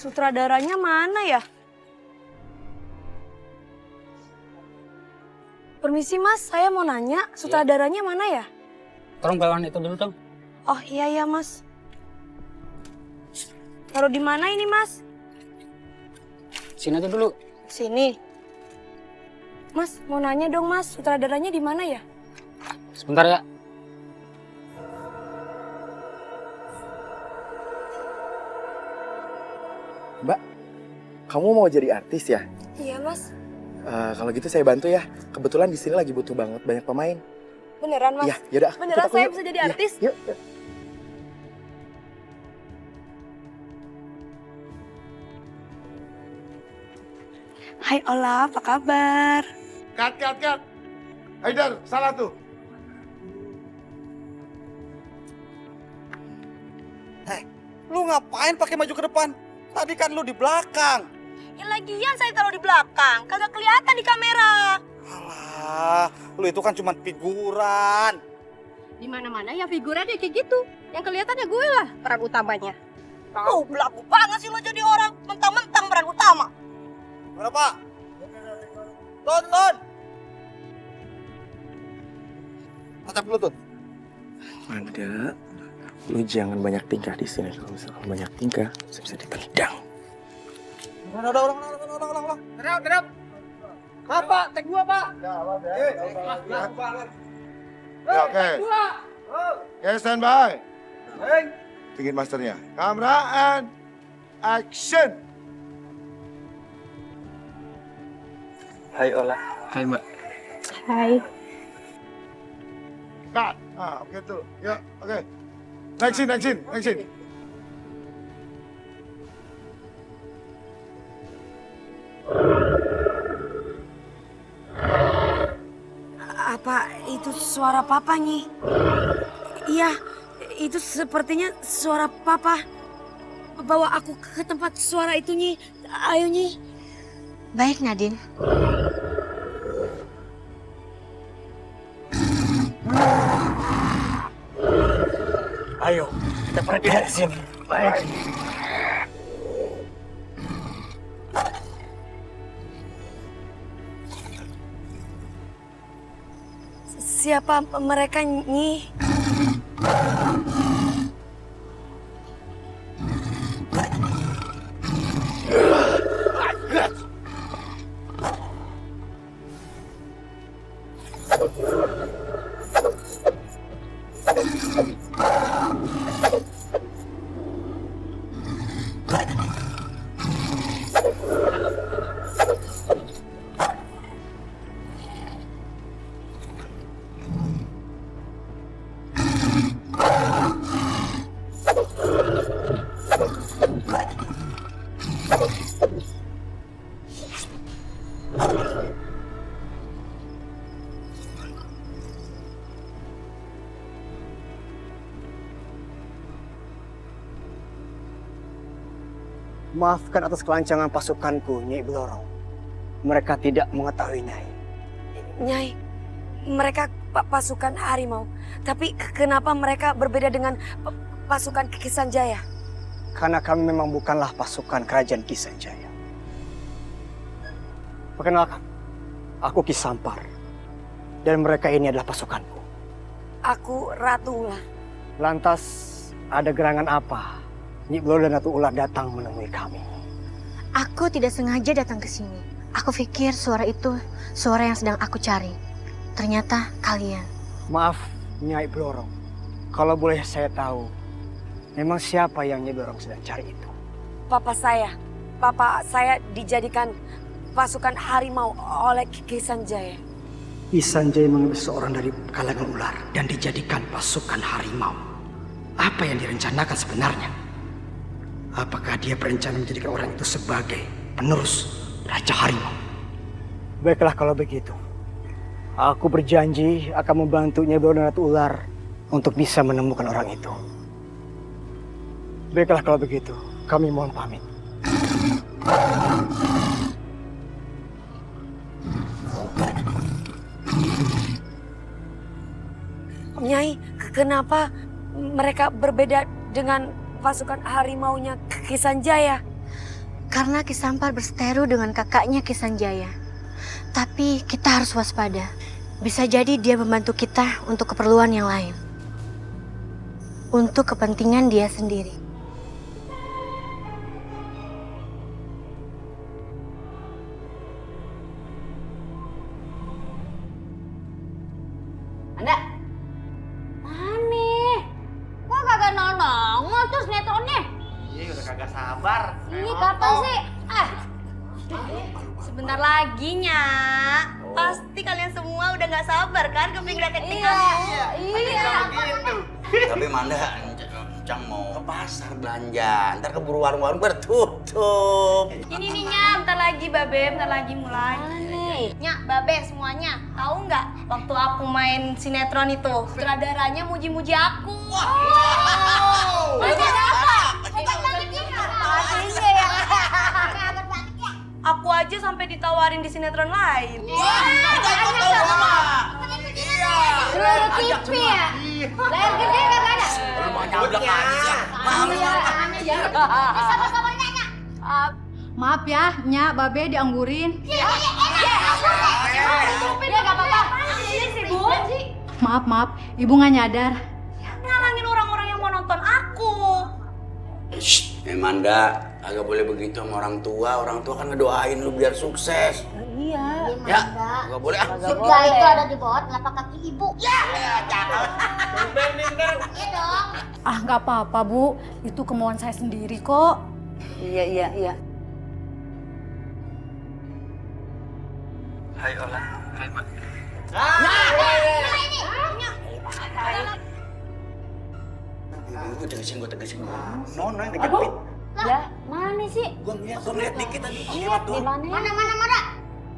Sutradaranya mana ya? Permisi Mas, saya mau nanya, sutradaranya mana ya? Tolong bawakan itu dulu dong. Oh iya Mas. Taruh di mana ini Mas? Sini aja dulu. Sini. Mas, mau nanya dong Mas, sutradaranya di mana ya? Sebentar ya. Mbak, kamu mau jadi artis ya? Iya Mas. Kalau gitu saya bantu ya. Kebetulan di sini lagi butuh banget banyak pemain. Beneran Mas? Iya, yaudah. Beneran ikut aku saya yuk. bisa jadi Iya, artis? Yuk. Hai Ola, apa kabar? Cut. Haidar, salah tuh. Hei, lu ngapain pakai maju ke depan? Tadi kan lu di belakang. Ya lagian saya taruh di belakang, kagak kelihatan di kamera. Alah, lu itu kan cuma figuran. Di mana-mana ya figurannya kayak gitu. Yang kelihatannya gue lah peran utamanya. Oh, belagu banget sih lo jadi orang, mentang-mentang peran utama. Mana Pak? Ton. Tatap dulu Ton. Manda, lu jangan banyak tingkah di sini. Kalau misalkan banyak tingkah, bisa ditendang. Ulang. Terap. Pak, tek 2, Pak. Ya, oke. Oke, standby. Tingin masternya. Kamera and action. Hai Ola. Hai, Mbak. Hai. Cut. Oke tuh. Ya, oke. Next scene. Apa itu suara Papa, Nyi? Iya, itu sepertinya suara Papa. Bawa aku ke tempat suara itu, Nyi. Ayo, Nyi. Baik Nadine. Ayo, kita pergi dari sini. Baik. Siapa mereka, Nyi? Maafkan atas kelancangan pasukanku, Nyai Blorong. Mereka tidak mengetahui, Nyai. Nyai, mereka pasukan harimau. Tapi kenapa mereka berbeda dengan pasukan Kisanjaya? Karena kami memang bukanlah pasukan kerajaan Kisanjaya. Perkenalkan, aku Kisampar. Dan mereka ini adalah pasukanku. Aku Ratu Ular. Lantas, ada gerangan apa Nyai Blorong dan Ratu Ular datang menemui kami? Aku tidak sengaja datang ke sini. Aku pikir suara itu suara yang sedang aku cari. Ternyata kalian. Maaf, Nyai Blorong. Kalau boleh saya tahu, memang siapa yang Nyai Blorong sedang cari itu? Papa saya dijadikan pasukan harimau oleh Kisanjaya. Kisanjaya mengambil seorang dari kalangan ular dan dijadikan pasukan harimau. Apa yang direncanakan sebenarnya? Apakah dia berencana menjadikan orang itu sebagai penerus Raja Harimau? Baiklah kalau begitu. Aku berjanji akan membantu Nyai Blorong dan Ratu Ular untuk bisa menemukan orang itu. Baiklah kalau begitu, kami mohon pamit. Nyai, kenapa mereka berbeda dengan pasukan harimaunya Kisanjaya? Karena Ki Sampar berseteru dengan kakaknya Ki Sanjaya. Tapi kita harus waspada. Bisa jadi dia membantu kita untuk keperluan yang lain. Untuk kepentingan dia sendiri. Anda? Aneh. Kok kagak nongol tuh sinetronnya? Iya, udah kagak sabar. Ini kapan sih? Sebentar lagi, Nyak. Pasti kalian semua udah gak sabar kan kepingin lihat Iya. Tapi Manda, Encang mau ke pasar belanja. Ntar keburu warung-warung bertutup. Ini nih, Nyak. Bentar lagi, Babe. Bentar lagi mulai. Aneh. Nyak, Babe semuanya. Tahu nggak waktu aku main sinetron itu, sutradaranya muji-muji aku. Muji apa? Artinya ya. Aku aja sampai ditawarin di sinetron lain. Seluruh TV ya? Layar gede kagak ada? Lu mau nyablak aja sih. Sama-sama nanya. Maaf ya, Nya, Babe dianggurin. Iya, gak apa-apa. Ini sih, Bu. Maaf, Ibu nggak nyadar. Ngalangin orang-orang yang mau nonton aku. Shh, Manda, agak boleh begitu sama orang tua. Orang tua kan ngedoain lu biar sukses. Iya. Ya, agak boleh. Surga itu ada di bawah telapak kaki ibu. Ya, cakep. Iya dong. Ah, nggak apa-apa, Bu. Itu kemauan saya sendiri kok. Iya. Hai Ola, hai Mak. Gue tegesin. Nono yang kejepit. Ya, mana sih? Gue ngeliat dikit tadi. Lewat tuh. Mana?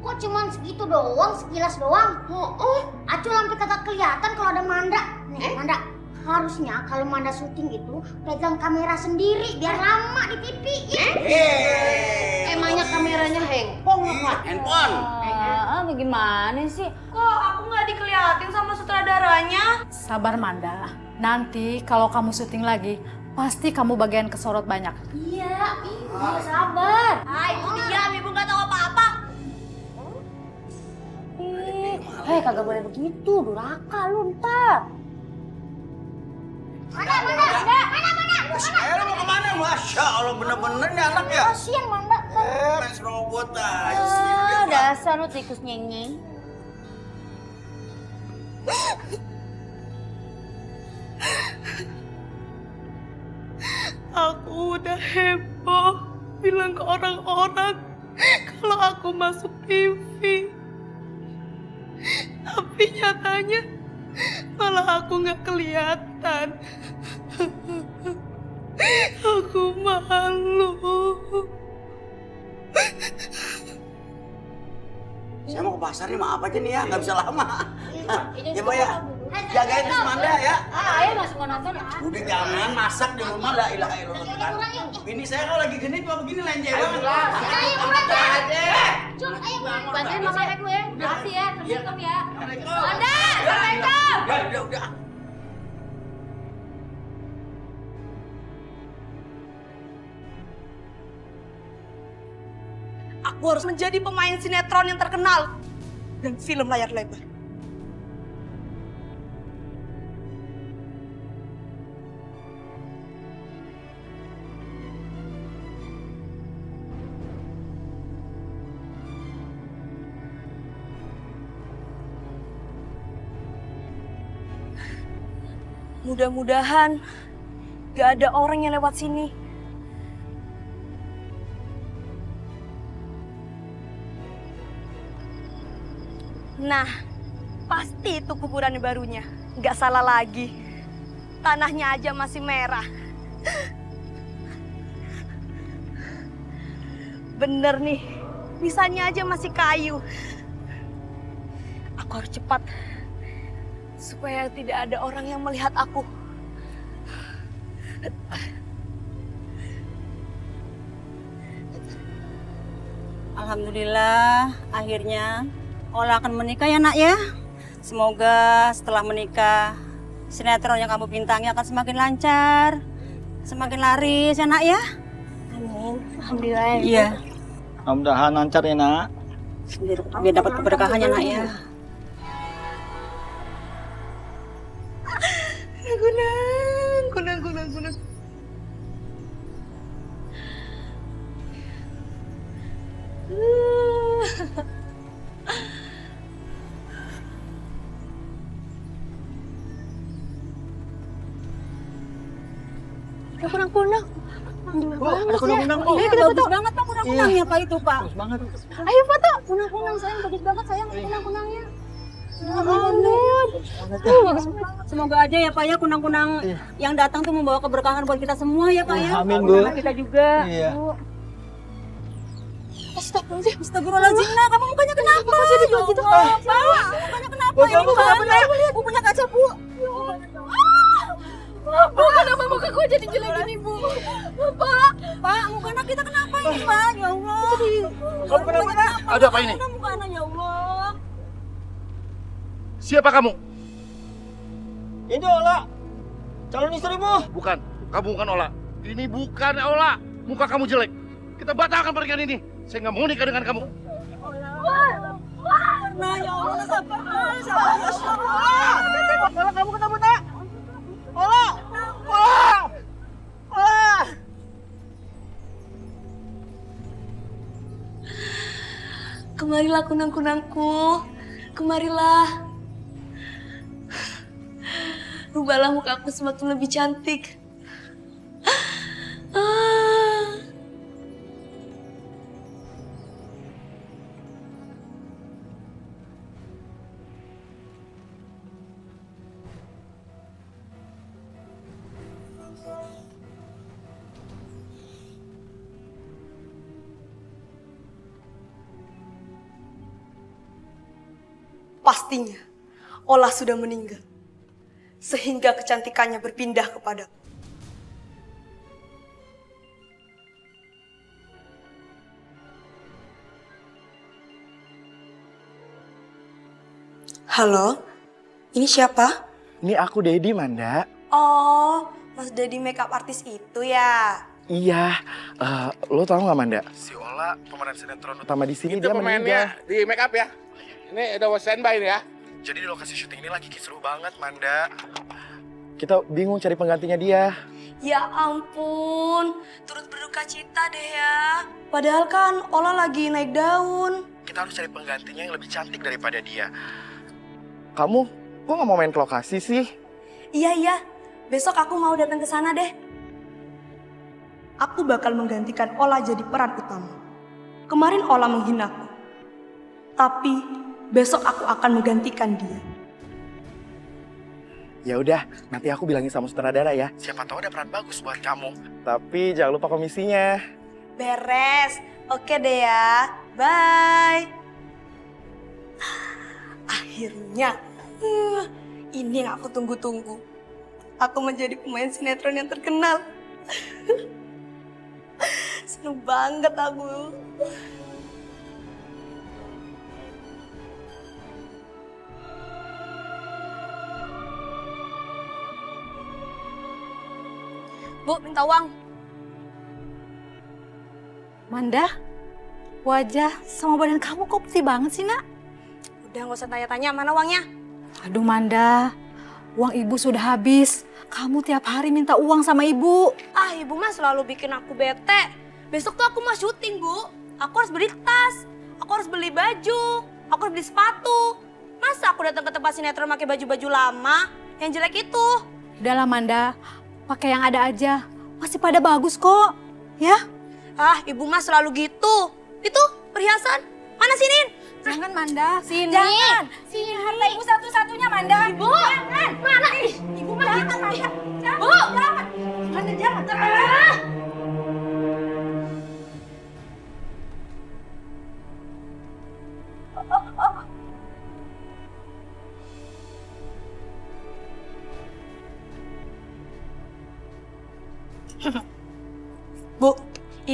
Kok cuman segitu doang, sekilas doang? Acul sampai kagak kelihatan kalau ada Manda. Nih, Manda, harusnya kalau Manda syuting itu pegang kamera sendiri biar lama di TV. Emangnya kameranya hengpong apa? Handphone. Bagaimana sih? Kok aku nggak dikeliatin sama sutradaranya? Sabar, Manda. Nanti kalau kamu syuting lagi, pasti kamu bagian kesorot banyak. Iya, sabar. Ibu diam, ibu nggak tahu apa-apa. Kagak boleh begitu, durhaka lu ntar. Mana? Lu mau kemana? Masya Allah, bener-bener nih anak ya. Kasian Manda. Main robot aja. Dasar lu tikus nyeng-nyeng. Aku udah heboh bilang ke orang-orang kalau aku masuk TV. Tapi nyatanya malah aku nggak kelihatan. Aku malu. Saya mau ke pasar nih, maaf aja nih ya, nggak bisa lama. Ya Mbak ya, jagain terus Manda ya. Ayo masuk mau nonton ya. Udah jangan masak di rumah, la ilaha illallah. Ini saya kalau lagi genit kalau begini lenje banget. Ayo pulang aja. Cul, ayo bantuin mama aku ya. Makasih ya, Assalamualaikum ya. Manda, Assalamualaikum. Udah. Aku harus menjadi pemain sinetron yang terkenal dan film layar lebar. Mudah-mudahan gak ada orang yang lewat sini. Nah, pasti itu kuburan barunya. Nggak salah lagi. Tanahnya aja masih merah. Bener nih, nisannya aja masih kayu. Aku harus cepat, supaya tidak ada orang yang melihat aku. Alhamdulillah, akhirnya Ola akan menikah ya nak ya. Semoga setelah menikah sinetron yang kamu bintangi akan semakin lancar, semakin laris ya nak ya. Amin. Amin. Alhamdulillah. Iya. Mudah-mudahan lancar ya nak. Biar dapat keberkahannya nak ya. Kunang. Kunang. Ada kunang-kunang. Iya, kita bagus banget Pak kunang-kunangnya Pak itu Pak. Bagus banget. Ayo foto. Kunang-kunang sayang, bagus banget sayang kunang-kunangnya. Semoga aja ya Pak ya kunang-kunang yang datang tuh membawa keberkahan buat kita semua ya Pak ya. Amin, Bu. Anak kita juga. Iya. Bu. Astagfirullahaladzim, nak, kamu mukanya kenapa? Kok jadi begitu? Pak, mukanya kenapa? Ini Bu punya kaca, Bu. Bu, kenapa muka gue jadi jelek gini, Bu? Pak, muka anak kita kenapa ini, Pak? Ya Allah. Kamu kenapa? Ada apa ini? Muka anak, ya Allah. Siapa kamu? Ini Ola. Calon istrimu. Bukan. Kamu bukan Ola. Ini bukan Ola. Muka kamu jelek. Kita batalkan pernikahan ini. Saya nggak mau nikah dengan kamu. Nah, ya Allah, sabar. Ola, kamu ketemu tak? Ola. Kemarilah kunang-kunangku. Kemarilah. Rubahlah mukaku semakin lebih cantik. Pastinya, Ola sudah meninggal. Sehingga kecantikannya berpindah kepadaku. Halo, ini siapa? Ini aku Dedi, Manda. Oh, Mas Dedi makeup artis itu ya? Iya, lo tau nggak Manda? Si Ola pemeran sinetron utama di sini, Itu dia pemainnya meninggal. di make up ya. Ini udah standby nih ya. Jadi di lokasi syuting ini lagi seru banget, Manda. Kita bingung cari penggantinya dia. Ya ampun, turut berduka cita deh ya. Padahal kan Ola lagi naik daun. Kita harus cari penggantinya yang lebih cantik daripada dia. Kamu, kok nggak mau main ke lokasi sih? Iya, besok aku mau datang ke sana deh. Aku bakal menggantikan Ola jadi peran utama. Kemarin Ola menghinaku. Tapi besok aku akan menggantikan dia. Ya udah, nanti aku bilangin sama sutradara ya. Siapa tahu ada peran bagus buat kamu. Tapi jangan lupa komisinya. Beres. Oke deh ya. Bye. Akhirnya. Ini yang aku tunggu-tunggu. Aku menjadi pemain sinetron yang terkenal. Seneng banget aku. Bu, minta uang. Manda, wajah sama badan kamu kok putih banget sih, Nak? Udah gak usah tanya-tanya, mana uangnya? Aduh Manda, uang ibu sudah habis. Kamu tiap hari minta uang sama ibu. Ah, ibu mah selalu bikin aku bete. Besok tuh aku mau syuting, Bu. Aku harus beli tas, aku harus beli baju, aku harus beli sepatu. Masa aku datang ke tempat sinetron pakai baju-baju lama yang jelek itu? Udahlah Manda, pakai yang ada aja. Masih pada bagus kok, ya? Ah, ibu mah selalu gitu. Itu perhiasan, mana sinin? Jangan Manda, Sini. jangan. Sini harta ibu satu-satunya Manda. Ibu, jangan. Mana? Ibu mah gitu, Manda. Bu, jangan. Manda, jangan. Ah.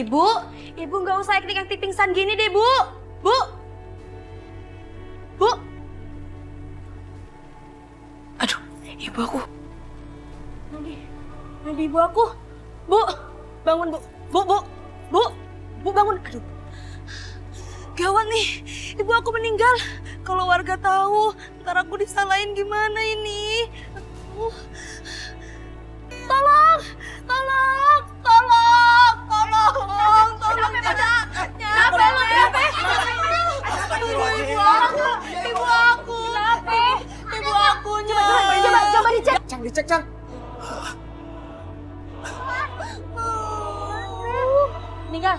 Bu, ibu nggak usah acting pingsan gini deh, Bu. Bu. Aduh, ibu aku. Nadi ibu aku. Bu, bangun, Bu. Bu. Bu bangun. Aduh. Gawat nih, ibu aku meninggal. Kalau warga tahu, ntar aku disalahin gimana ini? Tolong, tolong, tolong, tolong, tolong. Nyampe lu, nyampe. Ibu aku. Ibu aku. Coba dicek. Cang, dicek, Cang. Meninggal.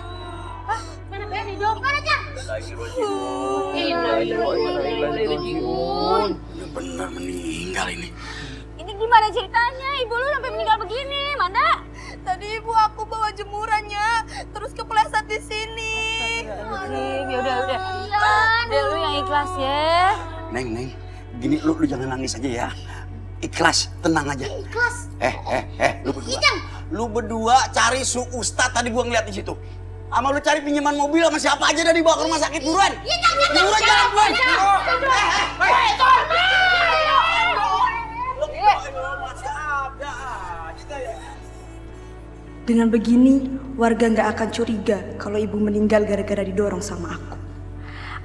Hah? Mana Benny dong? Mana, Cang? Benar meninggal ini. Ini gimana ceritanya? Ibu lu sampai meninggal begini, Manda? Tadi ibu aku bawa jemurannya, terus kepleset di sini. Ya udah. Dia lu yang ikhlas ya. Neng, gini lu jangan nangis aja ya. Ikhlas, tenang aja. Ikhlas. Lu berdua. Lu berdua cari su Ustadz tadi gua ngeliat di situ. Sama lu cari pinjaman mobil sama siapa aja dari bawa ke rumah sakit buruan. Buruan jalan buruan. Dengan begini, warga nggak akan curiga kalau ibu meninggal gara-gara didorong sama aku.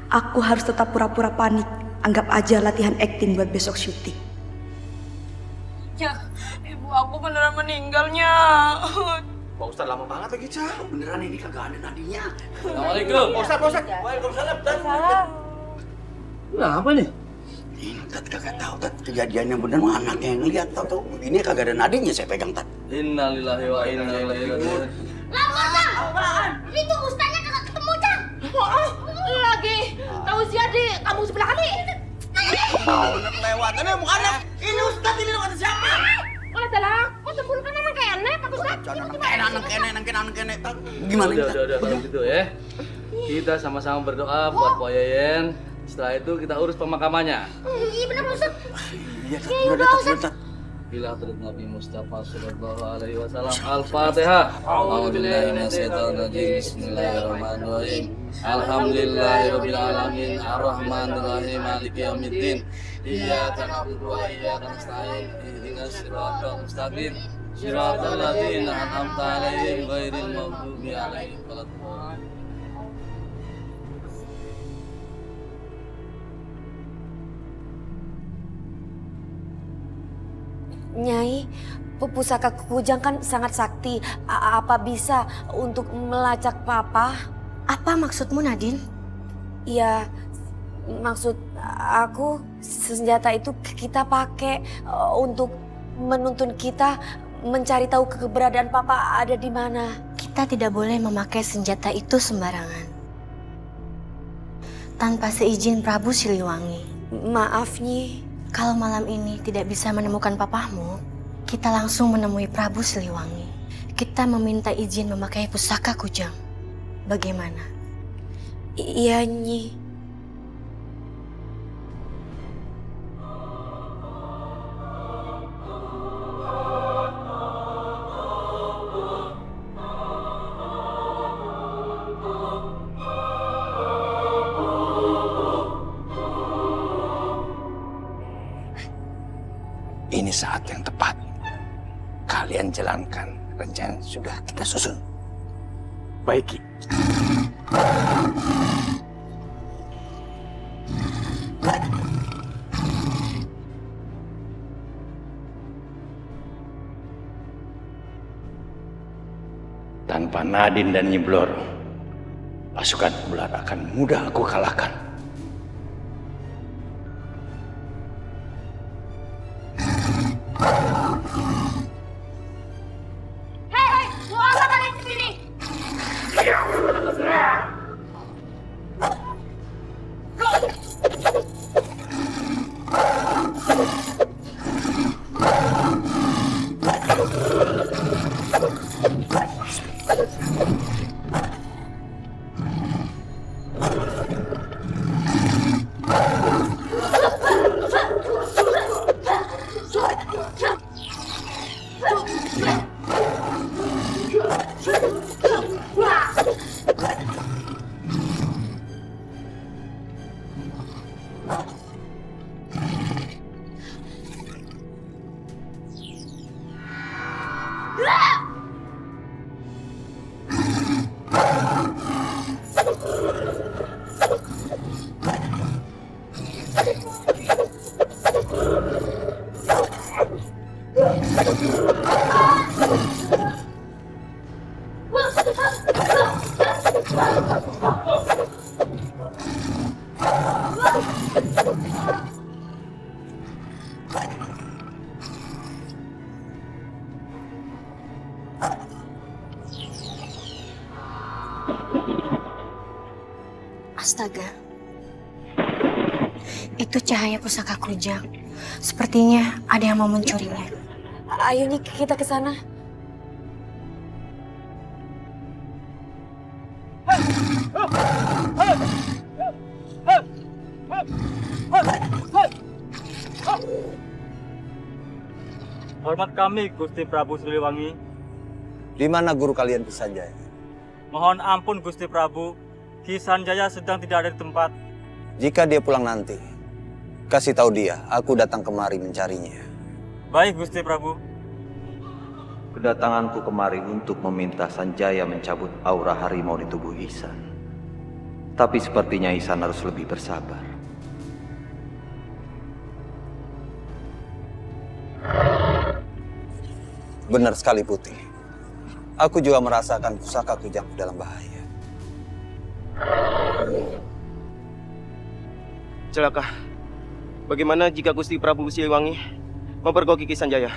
Aku harus tetap pura-pura panik. Anggap aja latihan akting buat besok syuting. Ya, ibu aku beneran meninggalnya. Pak Ustadz lama banget lagi, Cang. Beneran ini kagak ada nadinya. Assalamualaikum. Pak Ustadz. Waalaikumsalam. Kenapa nih? Ini Tat kagak tahu Tat kejadiannya bener mah anaknya yang lihat tahu ini kagak ada nadinya saya pegang Tat. Innalillahi wa inna ilaihi raji'un. Lapor, Cang. Apaan? Itu ustaznya kagak ketemu, Cang. Lagi tahu siadi kamu sebelah kami. Bener kelewatannya bukannya. Ini Ustadz ini kata siapa? Oleh salah, kok sembunyi kan anak kenek, Pak Ustadz? Anak kene. Gimana ini? Udah kalau gitu ya. Kita sama-sama berdoa buat Pak Yayen. Setelah itu kita urus pemakamannya. Iya benar, Pak Ustadz. Iya, Tat. Bila hadrat Nabi Mustafa sallallahu alaihi wasallam. Al-Fatihah. A'udzubillahi minasyaitonir rajim. Bismillahirrahmanirrahim. Alhamdulillahirabbil alamin. Arrahmanirrahim. Maliki yaumiddin. Iyyaka na'budu wa iyyaka nasta'in. Ihdinas siratal mustaqim. Siratal ladzina an'amta 'alaihim ghairil maghdubi 'alaihim waladdallin. Nyai, pusaka kujang kan sangat sakti. Apa bisa untuk melacak papa? Apa maksudmu, Nadine? Ya, maksud aku senjata itu kita pakai untuk menuntun kita mencari tahu keberadaan papa ada di mana. Kita tidak boleh memakai senjata itu sembarangan. Tanpa seizin Prabu Siliwangi. Maaf, Nyi. Kalau malam ini tidak bisa menemukan papahmu, kita langsung menemui Prabu Siliwangi. Kita meminta izin memakai pusaka kujang. Bagaimana? Iya, Nyi. Ini saat yang tepat. Kalian jalankan rencana yang sudah kita susun. Baik, Ki. Tanpa Nadine dan Nyiblor, pasukan ular akan mudah aku kalahkan. Hei, mau apa kalian kesini? Astaga. Itu cahaya pusaka kujang. Sepertinya ada yang mau mencurinya. Ayo Nyi, kita ke sana. Hormat kami, Gusti Prabu Siliwangi. Di mana guru kalian Kisanjaya? Mohon ampun, Gusti Prabu. Kisanjaya sedang tidak ada di tempat. Jika dia pulang nanti, kasih tahu dia, aku datang kemari mencarinya. Baik, Gusti Prabu. Kedatanganku kemari untuk meminta Sanjaya mencabut aura harimau di tubuh Ihsan. Tapi sepertinya Ihsan harus lebih bersabar. Benar sekali Putih. Aku juga merasakan pusaka kujang dalam bahaya. Celaka. Bagaimana jika Gusti Prabu Siliwangi mempergoki Kisanjaya?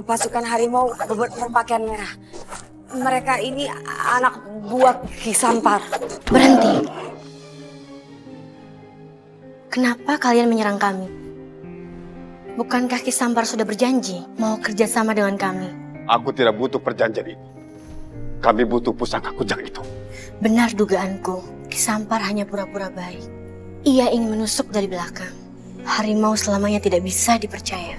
Pasukan harimau berpakaian merah. Mereka ini anak buah Ki Sampar. Berhenti. Kenapa kalian menyerang kami? Bukankah Ki Sampar sudah berjanji mau kerjasama dengan kami? Aku tidak butuh perjanjian ini. Kami butuh pusaka kujang itu. Benar dugaanku, Ki Sampar hanya pura-pura baik. Ia ingin menusuk dari belakang. Harimau selamanya tidak bisa dipercaya.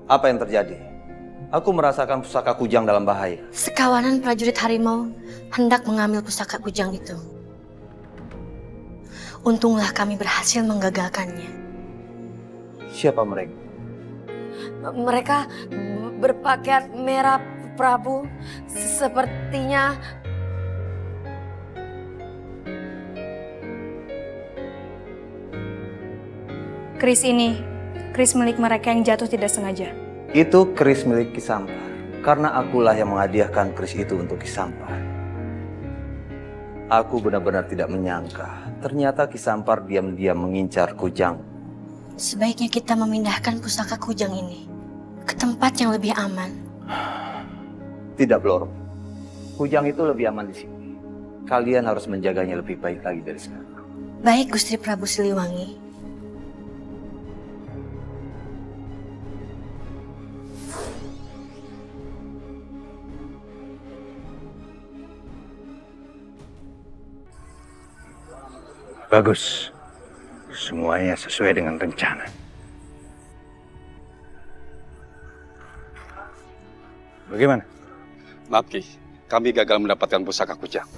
Apa yang terjadi? Aku merasakan pusaka kujang dalam bahaya. Sekawanan prajurit harimau hendak mengambil pusaka kujang itu. Untunglah kami berhasil menggagalkannya. Siapa mereka? Mereka berpakaian merah, Prabu. Sepertinya keris ini, keris milik mereka yang jatuh tidak sengaja. Itu keris milik Ki Sampar. Karena akulah yang menghadiahkan keris itu untuk Ki Sampar. Aku benar-benar tidak menyangka. Ternyata Ki Sampar diam-diam mengincar kujang. Sebaiknya kita memindahkan pusaka kujang ini ke tempat yang lebih aman. Tidak, Bloro. Kujang itu lebih aman di sini. Kalian harus menjaganya lebih baik lagi dari sekarang. Baik, Gusti Prabu Siliwangi. Bagus. Semuanya sesuai dengan rencana. Bagaimana? Maaf Ki, kami gagal mendapatkan pusaka kujang.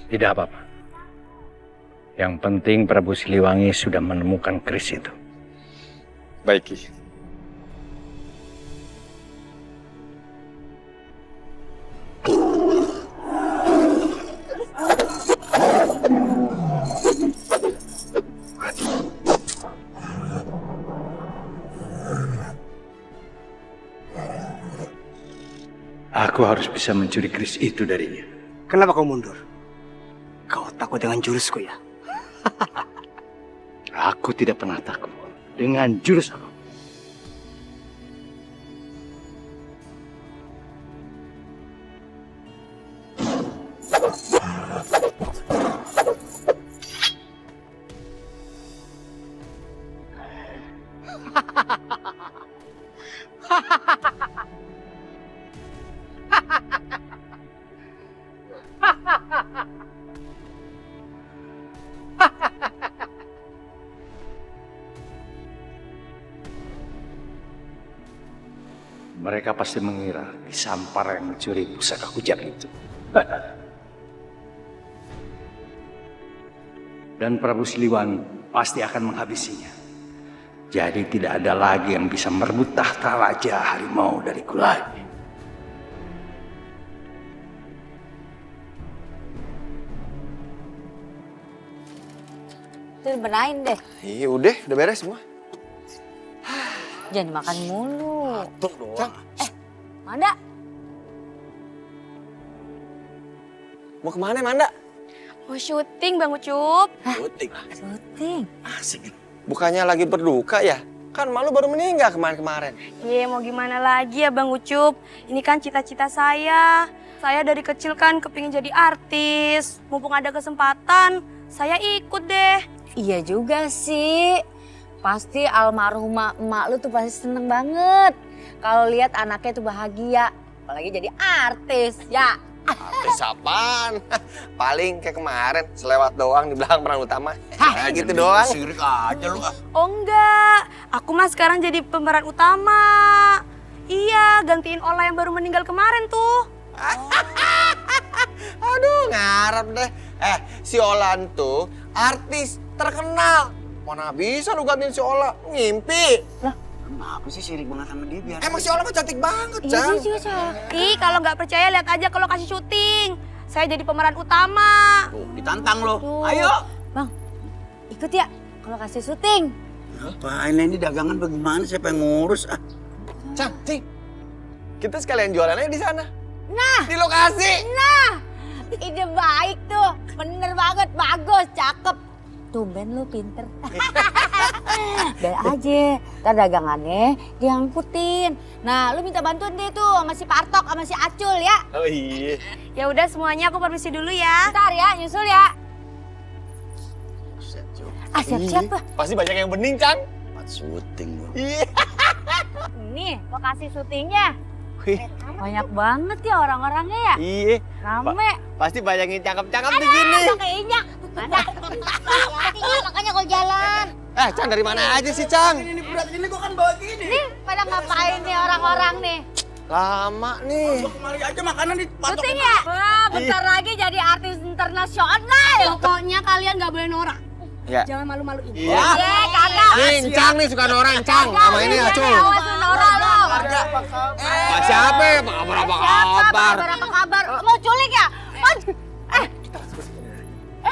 Tidak apa-apa. Yang penting Prabu Siliwangi sudah menemukan keris itu. Baik Ki. Aku harus bisa mencuri keris itu darinya. Kenapa kau mundur? Kau takut dengan jurusku ya? Aku tidak pernah takut dengan jurus aku. Mereka pasti mengira Kisampar yang mencuri pusaka kujang itu. Dan Prabu Siliwangi pasti akan menghabisinya. Jadi tidak ada lagi yang bisa merebut tahta Raja Harimau dariku lagi. Itu benain deh. Iya udah beres semua. Jangan makan mulu. Tuh doang. Manda, Mau kemana Manda? Mau syuting Bang Ucup. Syuting. Syuting. Asik. Bukannya lagi berduka ya? Kan malu baru meninggal kemarin-kemarin. Iya, mau gimana lagi ya Bang Ucup? Ini kan cita-cita saya. Saya dari kecil kan kepingin jadi artis. Mumpung ada kesempatan, saya ikut deh. Iya juga sih. Pasti almarhumah emak lu tuh pasti seneng banget kalau lihat anaknya tuh bahagia, apalagi jadi artis, ya. Artis apaan? Paling kayak kemarin selewat doang di belakang peran utama. Nah, gitu doang. Sirik aja lu. Oh enggak, aku mah sekarang jadi pemeran utama. Iya, gantiin Ola yang baru meninggal kemarin tuh. Aduh, ngarep deh. Si Olan tuh artis terkenal. Mana bisa lu gantiin si Ola? Ngimpi. Lah, kenapa sih sirik banget sama dia? Biar Emang si Ola mah cantik banget, Iya Cang. sih, Ih, kalau nggak percaya lihat aja kalau kasih syuting. Saya jadi pemeran utama. Tuh, ditantang lo. Ayo. Bang, ikut ya kalau kasih syuting. Ngapain ini dagangan bagaimana? Siapa yang ngurus? Cang, Cing. Kita sekalian jualannya di sana. Nah, di lokasi. Nah, ide baik tuh. Bener banget, bagus, cakep. Tumben lu pinter. Biar aja, ntar dagangannya diangkutin. Nah, lu minta bantuan deh tuh sama si Partok sama si Acul ya. Oh iya. Ya udah semuanya aku permisi dulu ya. Ntar ya, nyusul ya. Ah, siap-siap lah. Pasti banyak yang bening, Cang. Buat syuting lo. Iya. Nih, lokasi syutingnya. Banyak banget ya orang-orangnya ya. Iya. Rame. Pasti banyak yang cakep-cakep di sini. Pakai injak. Mana? Makanya kalau jalan. Cang dari mana aja sih, Cang? Ini berat ini gua kan bawa gini. Nih, pada ngapain nih orang-orang nih? Lama nih. Gua kemari aja makanan dipatok. Syuting ya? Wah, bentar lagi jadi artis internasional. Pokoknya kalian nggak boleh norak. Ya. Jangan malu-maluin. Iya. Kagak. Nih, Cang nih suka orang, Cang. Sama ini Acul. Awas lu norak lo. Siapa ya? Apa kabar? Apa kabar? Mau culik ya?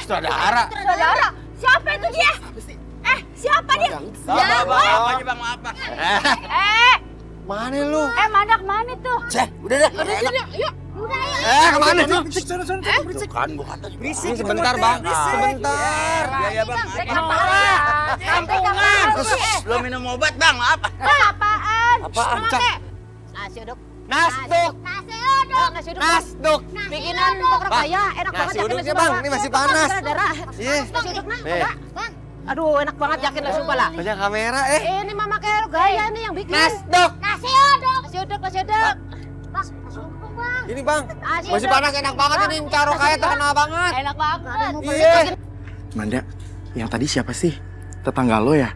Saudara. Saudara, siapa itu dia? Siapa dia? Bang, aja Bang, maaf Bang. Mana lu? Mana kemana tuh? Udah dah. Yuk. Kemana tuh? Kan gua kata Berisik. Sebentar, Bang. Sebentar. Ya, Bang. Kampungan. Belum minum obat, Bang. Maaf. Apaan? Apaan, Cang? Nasi uduk. Nasduk. Nasi uduk. Nasduk. Bikinan pokok kaya, enak banget. Nasi uduknya, Bang. Ini masih panas. Iya. Nasi uduk nah. Nih. Aduh, enak banget yakin lah sumpah lah. Banyak kamera, Ini mama kayak gaya nih yang bikin. Nasduk. Nasi uduk. Nasi uduk, nasi uduk. Ini, Bang. Masih panas, enak banget ini. Caro kaya terkenal banget. Enak banget. Iya. Manda, yang tadi siapa sih? Tetangga lo ya?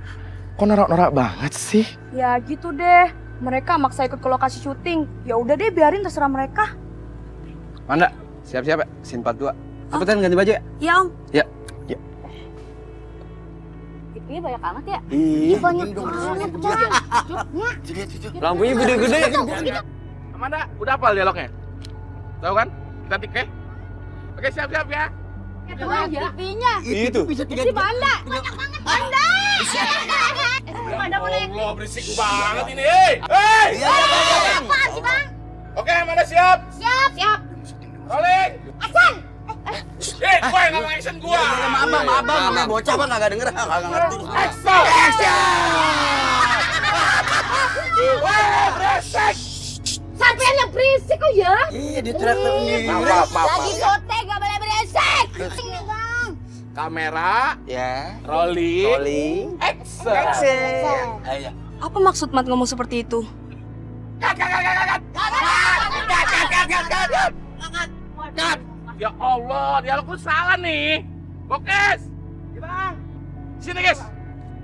Kok norak-norak banget sih? Ya gitu deh. Mereka maksa ikut ke lokasi syuting. Ya udah deh, biarin terserah mereka. Manda, siap-siap ya. Scene 42. Cepetan ganti baju ya? Ya Om. Ya. TV-nya banyak amat ya? Iya. Banyak banget, Bang. Lampunya gede-gede. Amanda, udah hafal dialognya? Tahu kan? Kita tik ya? Oke, siap-siap ya. Itu aja. TV-nya. Itu. Bisa tiga. Itu Manda. Banyak banget, Manda. Manda mau naik. Allah, berisik banget ini. Hei! Apaan sih, Bang? Oke, Amanda siap? Siap. Rolling! Action. Gue yang ngomong action gua. Maaf, Bang. Sama bocah Bang kagak denger, kagak ngerti. Action! Wah, berisik! Sampean yang berisik kok ya? Iya, di track sendiri. Lagi syuting gak boleh berisik. Kamera, Ya. rolling, action. Ayo. Apa maksud Mat ngomong seperti itu? Cut! Ya Allah, dialog lu salah nih. Fokus. Gimana? Sini guys.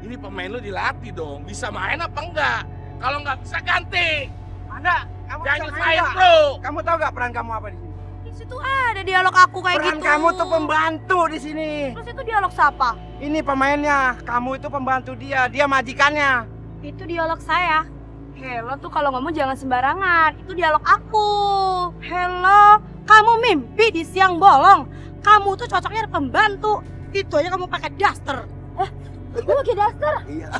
Ini pemain lu dilatih dong. Bisa main apa enggak? Kalau enggak bisa ganti. Anda, kamu Jangan bisa nyusahin, nggak? bro. Kamu tahu gak peran kamu apa di sini? Di situ ada dialog aku kayak Peran gitu. kamu tuh pembantu di sini. Terus itu dialog siapa? Ini pemainnya, kamu itu pembantu dia majikannya. Itu dialog saya. Hello tuh kalau ngomong jangan sembarangan. Itu dialog aku. Hello, kamu mimpi di siang bolong. Kamu tuh cocoknya ada pembantu. Itu aja kamu pakai daster. Lu pakai daster? Iya.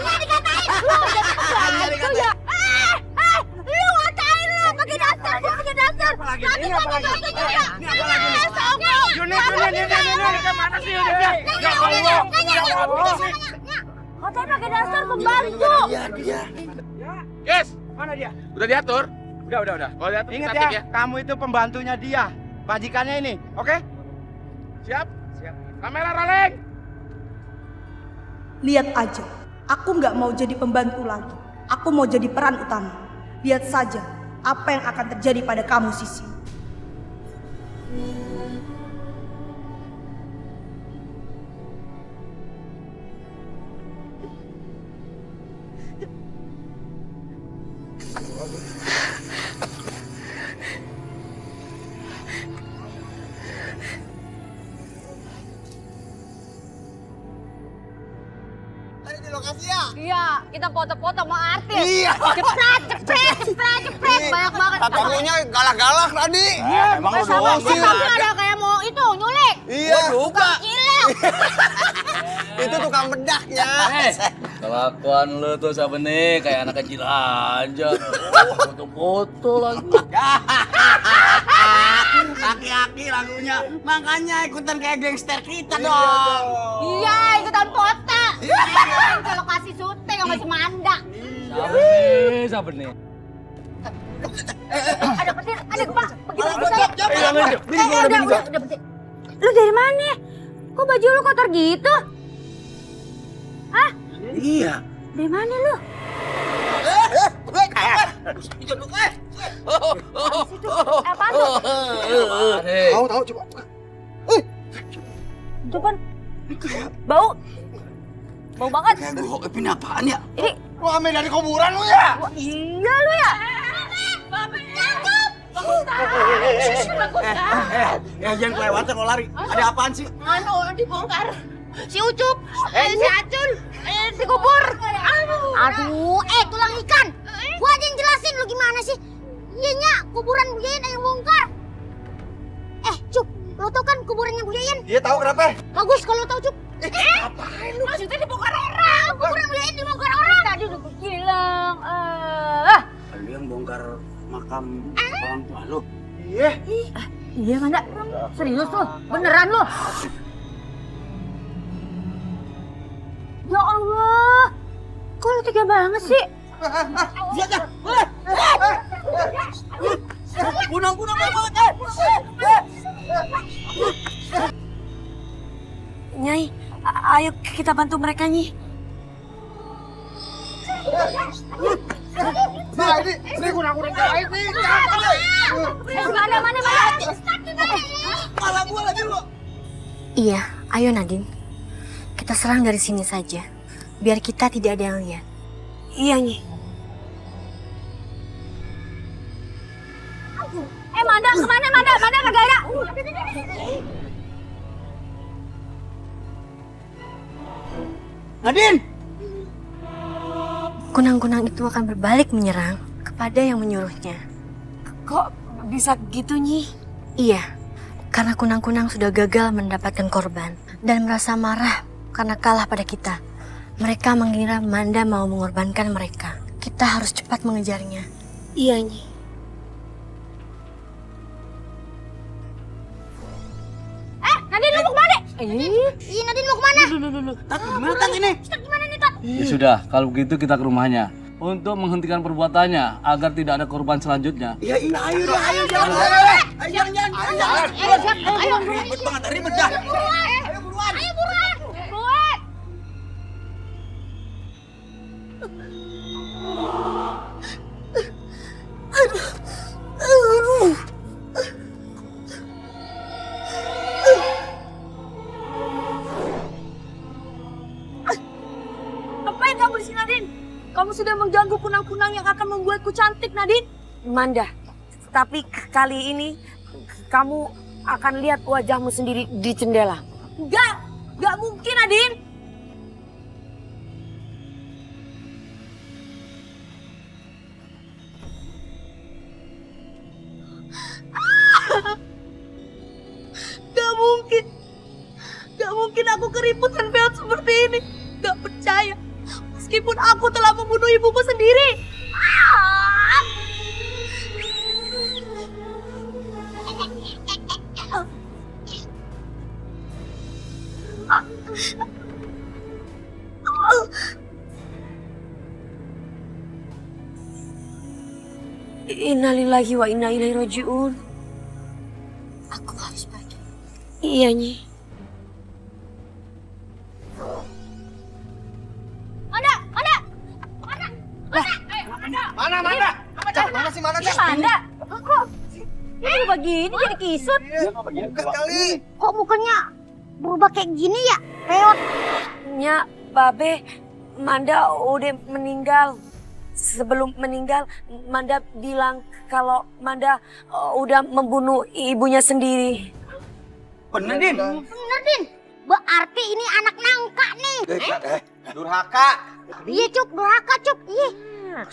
Iya dikatain. Lu jadi pembantu ya. Lu ngatain lu pakai daster, dia pakai daster. Apalagi Nanti ini, gua apalagi juga. ini, apalagi ini. Sombong. Yuni, kemana sih Yuni? Ya Allah, ya Allah. Katanya pakai daster pembantu. Dia. Yes, Mana dia? udah diatur. Udah. Kalau diatur Ingat kita ya, kamu itu pembantunya dia, majikannya ini, oke? Siap? Kamera rolling. Lihat aja, aku nggak mau jadi pembantu lagi. Aku mau jadi peran utama. Lihat saja apa yang akan terjadi pada kamu, Sisi. Ada di lokasi ya? Iya, kita foto-foto sama artis. Iya. Cepret. Banyak banget. Kamunya galak-galak tadi. Emang lu doang sih. Tapi ada kayak mau itu nyulik. Iya juga. Gila. Itu tukang bedaknya. Kelakuan lu tuh siapa nih? Kayak anak kecil aja. Foto-foto lagi. Aki-aki lagunya. Makanya ikutan kayak gangster kita dong. Iya, ikutan foto. Ke lokasi syuting sama si Manda. Siapa nih? Ada petir, ada gempa. Begitu Udah petir. Lu dari mana? Kok baju lu kotor gitu? Hah? Iya. Dari mana lu? Apaan tuh? Tahu coba. Itu kan bau. Bau banget. Ini apaan ya? Ini Lu ambil dari kuburan lu ya? wah, iya lu ya. Jangan kelewatan kalau lari. Ada apaan sih? Anu dibongkar. Si Ucup, si Acun, si Kubur. Aduh, tulang ikan. Gua aja yang jelasin lu gimana sih? Iya nya, kuburan Bu Yayan yang bongkar. Cup, lu tau kan kuburannya Bu Yayan? Dia tahu kenapa? Bagus kalau tahu Cup. Ngapain lu? Maksudnya dibongkar orang. Kuburan Bu Yayan dibongkar orang. Tadi udah gue bilang. Lu yang bongkar makam orang tua lu. Iya. Iya Manda, serius lu? Beneran lu? Ya Allah, kok lu tega banget sih? Gunung banget. Nyai, ayo kita bantu mereka, Nyi. Nah, ini gunung-gunung lain nih. Mana? Malah gua lagi lu. Iya, ayo Nadine. Kita serang dari sini saja. Biar kita tidak ada yang lihat. Iya, Nyi. Manda, kemana Manda? Manda kagak ada. Nadine! Kunang-kunang itu akan berbalik menyerang kepada yang menyuruhnya. Kok bisa gitu, Nyi? Iya, karena kunang-kunang sudah gagal mendapatkan korban dan merasa marah karena kalah pada kita. Mereka mengira Manda mau mengorbankan mereka. Kita harus cepat mengejarnya. Iya, Nyi. Nadine lu mau kemana? Iya Nadine mau kemana? Tat, gimana Tat ini? Gimana nih Tat? Ya sudah, kalau begitu kita ke rumahnya. Untuk menghentikan perbuatannya agar tidak ada korban selanjutnya. Ya iya, ayo jangan. Ayo, ribet banget, ribet dah. Ayo buruan. Ngapain kamu di sini, Nadine? Kamu sudah mengganggu kunang-kunang yang akan membuatku cantik, Nadine. Manda, tapi kali ini kamu akan lihat wajahmu sendiri di jendela. Nggak mungkin, Nadine. Gak mungkin aku keriput dan beot seperti ini. Gak percaya. Meskipun aku telah membunuh ibuku sendiri. Innalillahi wa inna ilaihi rajiun. Aku harus pergi. Iya, Nyi. Mana sih, mana sih? Manda, kok ini begini jadi kisut? Kali. Kok mukanya berubah kayak gini ya? Peot. Nya, Babe, Manda udah meninggal. Sebelum meninggal, Manda bilang kalau Manda udah membunuh ibunya sendiri. Bener, Din? Bener, Din. Berarti ini anak nangka nih. Durhaka. Iya, Cuk. Durhaka, Cuk. Iya.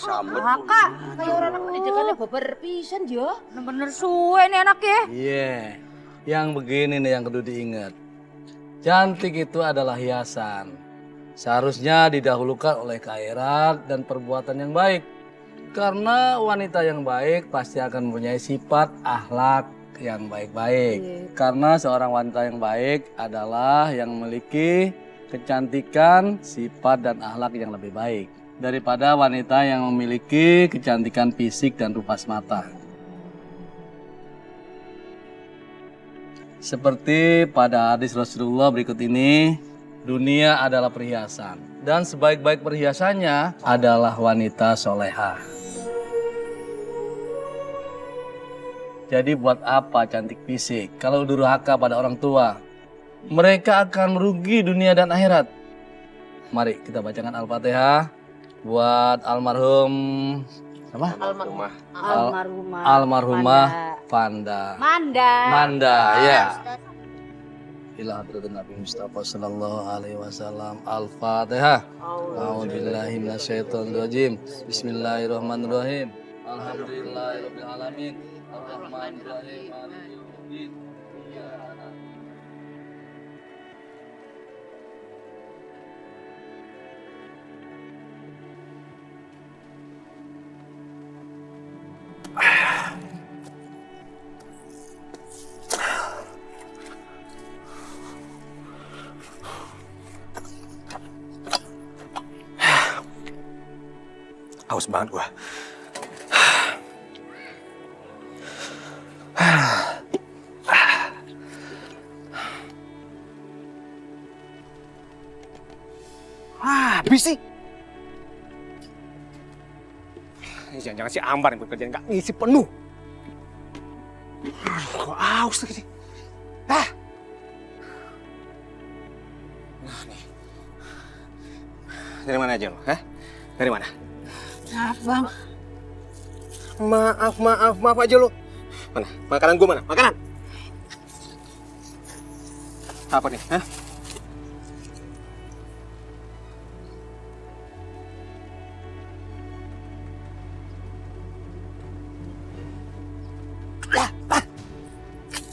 Durhaka. Kayak orang anak pendidikannya babar pisan ya. Bener suwe nih anaknya. Iya, yang begini nih yang kudu diingat. Cantik itu adalah hiasan. Seharusnya didahulukan oleh khairat dan perbuatan yang baik. Karena wanita yang baik pasti akan mempunyai sifat akhlak yang baik-baik. Karena seorang wanita yang baik adalah yang memiliki kecantikan, sifat dan akhlak yang lebih baik daripada wanita yang memiliki kecantikan fisik dan rupa semata. Seperti pada hadis Rasulullah berikut ini, dunia adalah perhiasan dan sebaik-baik perhiasannya adalah wanita solehah. Jadi buat apa cantik fisik kalau durhaka pada orang tua? Mereka akan merugi dunia dan akhirat. Mari kita bacakan Al-Fatihah buat almarhum apa? Almarhumah Fanda. Manda, ya. Ila hadratin Nabi Mustafa sallallahu alaihi wasallam. Al-Fatihah. A'udzubillahi minasyaitonir rajim. Bismillahirrahmanirrahim. Alhamdulillahirabbil alamin. Arrahmanirrahim. Maliki yaumiddin. Haus banget gua. Habis sih. Jangan-jangan si Ambar yang bekerjaan nggak ngisi penuh. Gua haus lagi. Nah nih. Dari mana aja lo? Hah? Dari mana? Maaf, Bang. Maaf aja lo. Mana? Makanan gua mana? Makanan. Apa nih? Hah?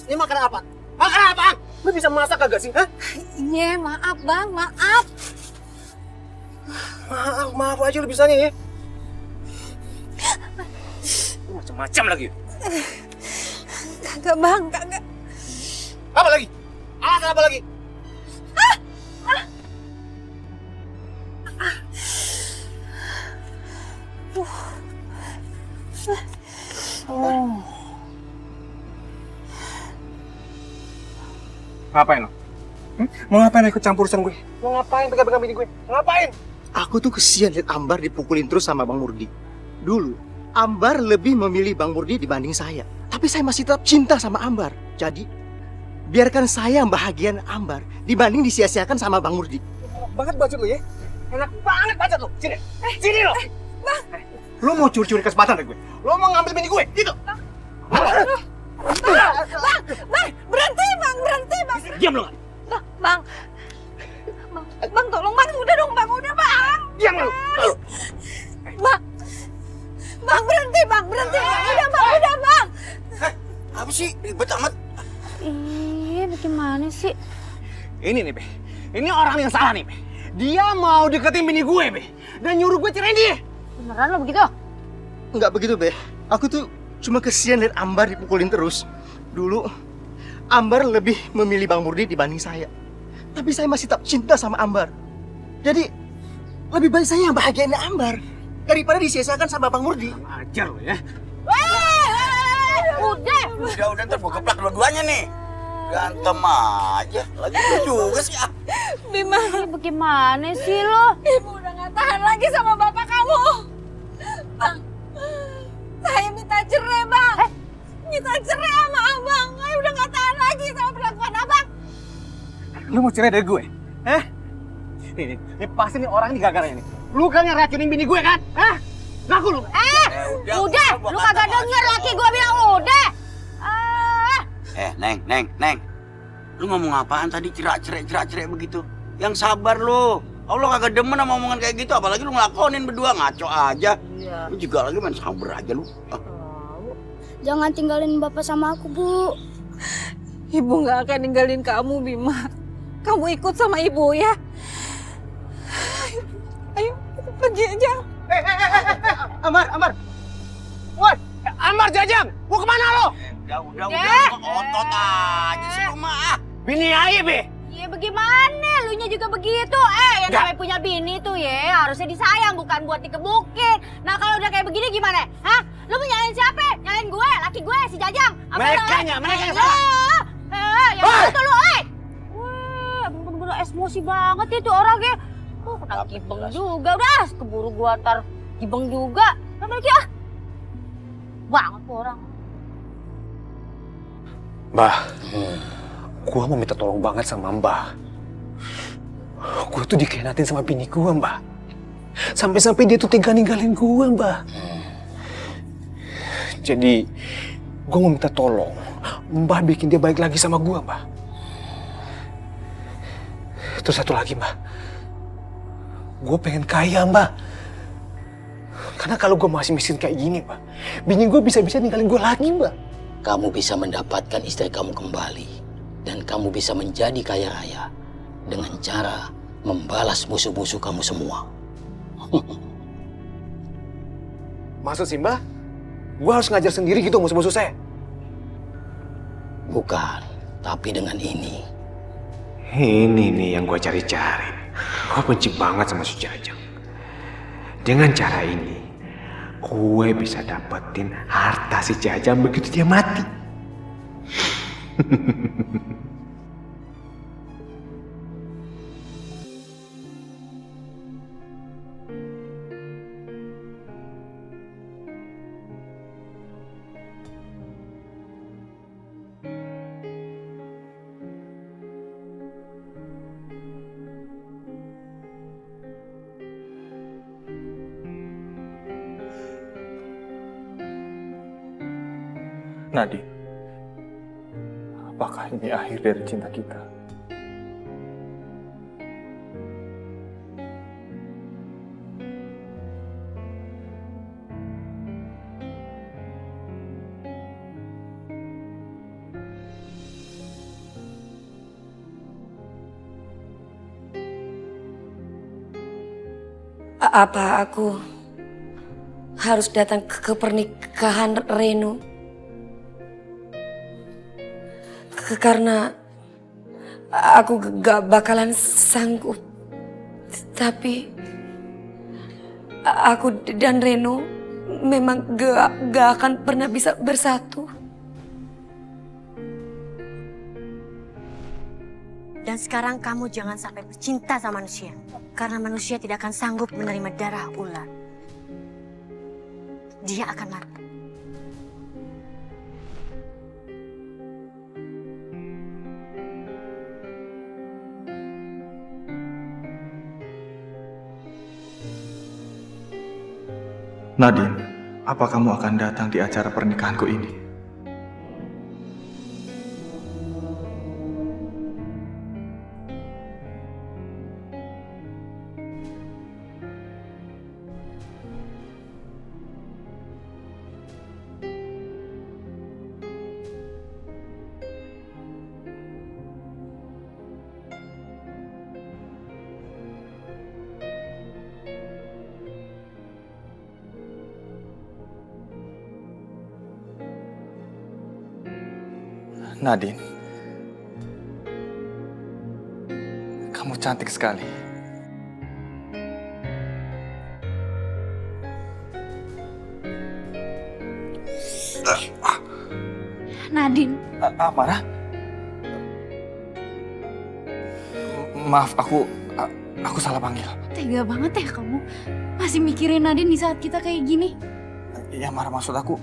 Ini makanan apa? Makanan apa? Lu bisa masak kagak sih? Hah? Iya, maaf Bang, maaf. Maaf aja lu bisanya ya. Macam-macam lagi. Kagak Bang, kagak. Apa lagi? Alasan apa lagi? Ngapain lo? Mau ngapain ikut campur urusan gue? Mau ngapain pegang-pegang bini gue? Ngapain? Aku tuh kesian lihat Ambar dipukulin terus sama Bang Murdi. Dulu, Ambar lebih memilih Bang Murdi dibanding saya. Tapi saya masih tetap cinta sama Ambar. Jadi, biarkan saya membahagiakan Ambar dibanding disia-siakan sama Bang Murdi. Banget bacot lo ya? Enak banget bacot lo. Sini. Sini lo. Bang. Lo mau curi-curi kesempatan dari gue. Lo mau ngambil bini gue, gitu. Bang, berhenti bang. Diam lo. Bang, tolong bang, udah dong bang, udah bang. Diam lo. Bang, berhenti bang, udah bang. Apa sih? Ribet amat. Ih, bagaimana sih? Ini nih, Be. Ini orang yang salah nih, Be. Dia mau deketin bini gue, Be. Dan nyuruh gue cerain dia. Beneran lo begitu? Enggak begitu, Be. Aku tuh cuma kesian lihat Ambar dipukulin terus. Dulu, Ambar lebih memilih Bang Murdi dibanding saya. Tapi saya masih tetap cinta sama Ambar. Jadi, lebih baik saya yang bahagiain Ambar daripada disia-siakan sama Bang Murdi. Ajar lo ya. Udah ntar gue keplak dua-duanya nih. Gantem aja. Lagi lu juga sih. Bima, bagaimana sih lo? Ibu udah gak tahan lagi sama bapak kamu. Bang, saya minta cerai bang. Minta cerai sama abang. Saya udah gak tahan lagi sama perlakuan abang. Lu mau cerai dari gue? Ini pasti nih orang ini gara-garanya nih. Lu kan yang racunin bini gue kan? Ngaku lu. Udah, lu kagak denger laki gue bilang udah. Neng. Lu ngomong apaan tadi cerak-cerak begitu? Yang sabar lu. Allah kagak demen sama omongan kayak gitu, apalagi lu ngelakonin berdua, ngaco aja. Iya. Lu juga lagi main sabar aja lu. Jangan tinggalin bapak sama aku, Bu. Ibu gak akan ninggalin kamu, Bima. Kamu ikut sama ibu ya. Ayo kita pergi aja. Amar. Woi, Amar Jajang, mau kemana lo? Udah, otot aja sih lu mah. Bini aja, Be. Iya bagaimana? Lu nya juga begitu. Yang namanya punya bini tuh ya harusnya disayang, bukan buat dikebukin. Nah kalau udah kayak begini gimana? Hah? Lu mau nyalain siapa? Nyalain gue, laki gue, si Jajang. Mereka yang salah. Yang itu lu, wah, bener-bener emosi banget itu orangnya. Kena kibeng juga, udah keburu gua tar kibeng juga. Apa lagi banget tuh orang. Mbah, gua mau minta tolong banget sama Mbah. Gua tuh dikhianatin sama bini gua, Mbah. Sampai-sampai dia tuh tega ninggalin gua, Mbah. Jadi, gua mau minta tolong Mbah bikin dia baik lagi sama gua, Mbah. Terus satu lagi, Mbah. Gua pengen kaya, Mbah. Karena kalau gua masih miskin kayak gini, Mbah, bini gua bisa-bisa ninggalin gua lagi, Mbah. Kamu bisa mendapatkan istri kamu kembali. Dan kamu bisa menjadi kaya raya. Dengan cara membalas musuh-musuh kamu semua. Maksud sih, Mbah? Gua harus ngajar sendiri gitu musuh-musuh saya? Bukan, tapi dengan ini. Ini nih yang gue cari-cari. Gue benci banget sama si Jajang. Dengan cara ini, gue bisa dapetin harta si Jajang begitu dia mati. Nadine, apakah ini akhir dari cinta kita? Apa aku harus datang ke pernikahan Reno? Karena aku gak bakalan sanggup. Tapi aku dan Reno memang gak akan pernah bisa bersatu. Dan sekarang kamu jangan sampai bercinta sama manusia. Karena manusia tidak akan sanggup menerima darah ular. Dia akan mati. Nadine, apa kamu akan datang di acara pernikahanku ini? Nadine, kamu cantik sekali. Nadine. Amarah? Maaf, aku salah panggil. Tega banget ya kamu. Masih mikirin Nadine di saat kita kayak gini. Ya, Mara, maksud aku,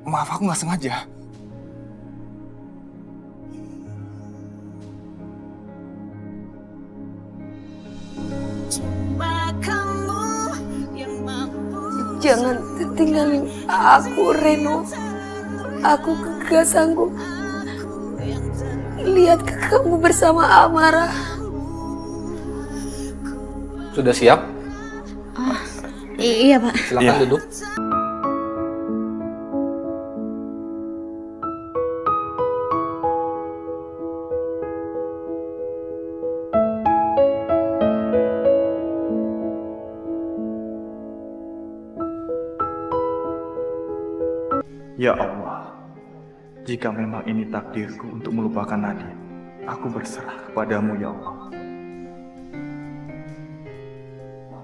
maaf, aku nggak sengaja. Jangan tinggalin aku, Reno. Aku gak sanggup lihat kamu bersama Amara. Sudah siap? Iya, Pak. Silakan duduk. Ya Allah, jika memang ini takdirku untuk melupakan Nadine, aku berserah kepadamu ya Allah.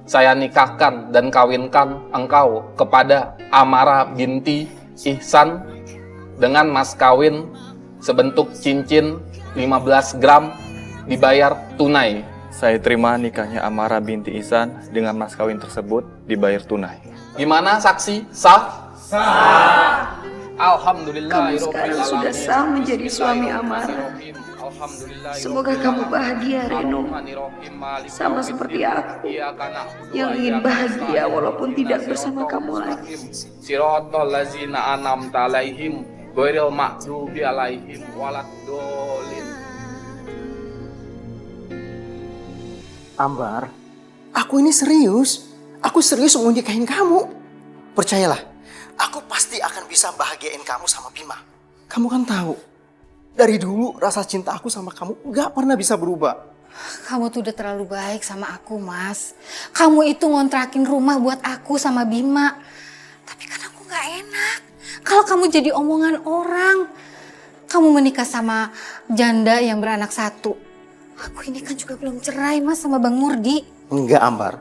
Saya nikahkan dan kawinkan engkau kepada Amara binti Ihsan dengan mas kawin sebentuk cincin 15 gram dibayar tunai. Saya terima nikahnya Amara binti Ihsan dengan mas kawin tersebut dibayar tunai. Gimana saksi? Sah? Sah. Alhamdulillah. Kamu sekarang sudah sah menjadi suami Amara. Semoga kamu bahagia, Reno. Sama seperti aku yang ingin bahagia walaupun tidak bersama kamu lagi. Siratal ladzina an'amta 'alaihim ghairil maghdubi 'alaihim waladdallin. Ambar, aku ini serius. Aku serius mau nikahin kamu. Percayalah, aku pasti akan bisa bahagiain kamu sama Bima. Kamu kan tahu, dari dulu rasa cinta aku sama kamu gak pernah bisa berubah. Kamu tuh udah terlalu baik sama aku, Mas. Kamu itu ngontrakin rumah buat aku sama Bima. Tapi kan aku gak enak kalau kamu jadi omongan orang. Kamu menikah sama janda yang beranak satu. Aku ini kan juga belum cerai, Mas, sama Bang Murdi. Enggak, Ambar.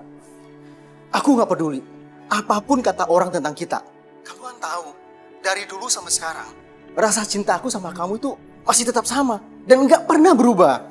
Aku gak peduli apapun kata orang tentang kita. Kamu kan tahu, dari dulu sampai sekarang, rasa cinta aku sama kamu itu masih tetap sama dan gak pernah berubah.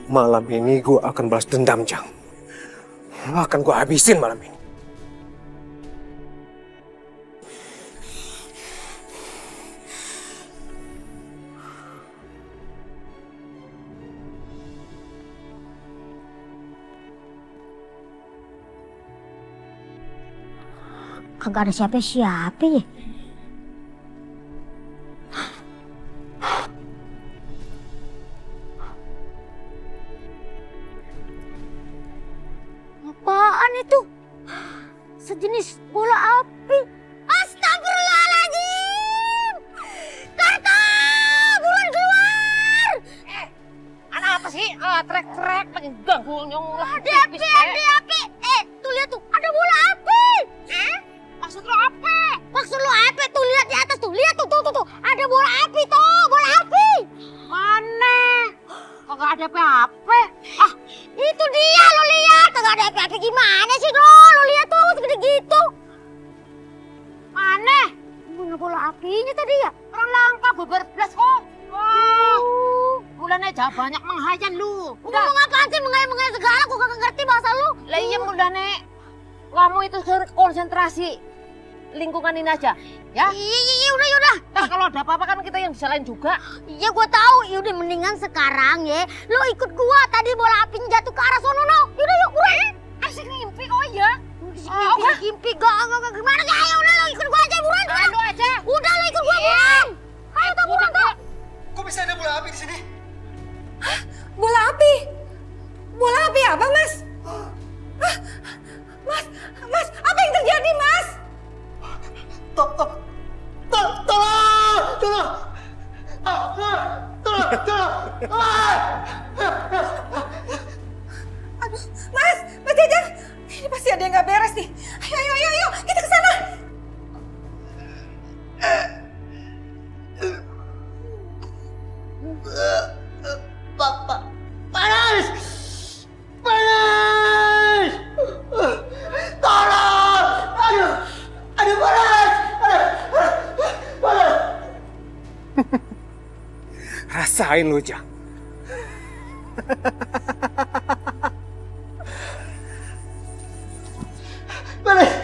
Malam ini gue akan balas dendam, Jang. Akan gue habisin malam ini. Kagak ada siapa-siapa ya. Apaan itu? Sejenis bola api. Astagfirullahaladzim! Tata! Bulan keluar! Anak apa sih? Trek-trek lagi ganggu nyong lah. Api! Tuh lihat tuh, ada bola api! Maksud lo apa? Maksud lo apa? Tuh lihat di atas tuh, lihat tuh. Ada bola api tuh, bola api! Mana? Kagak ada apa-apa. Itu dia, lo lihat. Kagak ada api-api gimana sih, lo lihat tuh, segede gitu. Mana? Mana bola apinya tadi ya? Orang langka, gue berbelas kok. Mulane jangan banyak menghayal lu. Udah mau ngapain sih menghayal segala? Aku gak ngerti bahasa lu. Lah iya Mulane. Kamu itu konsentrasi lingkungan ini aja, ya? Iya udah. Nah, kalau ada apa-apa kan kita yang disalahin juga. Iya gua tahu. Yaudah mendingan sekarang ya. Lo ikut gua. Tadi bola apinya jatuh ke arah sono no. Yaudah yuk buruan. Asik ngimpi kok ya. Ngimpi gak gimana gak? Ya udah lo ikut gua aja buruan. Aduh aja. Udah lo ikut gua buruan. Ayo tak buruan tak. Kok bisa ada bola api di sini? Bola api? Bola api apa, Mas? Mas, apa yang terjadi, Mas? Aduh, Mas Jajang, ini pasti ada yang nggak beres nih. Ayo, kita ke sana. Panas! Tolong! Aduh panas! Panas! Rasain lu, Jang. Panas!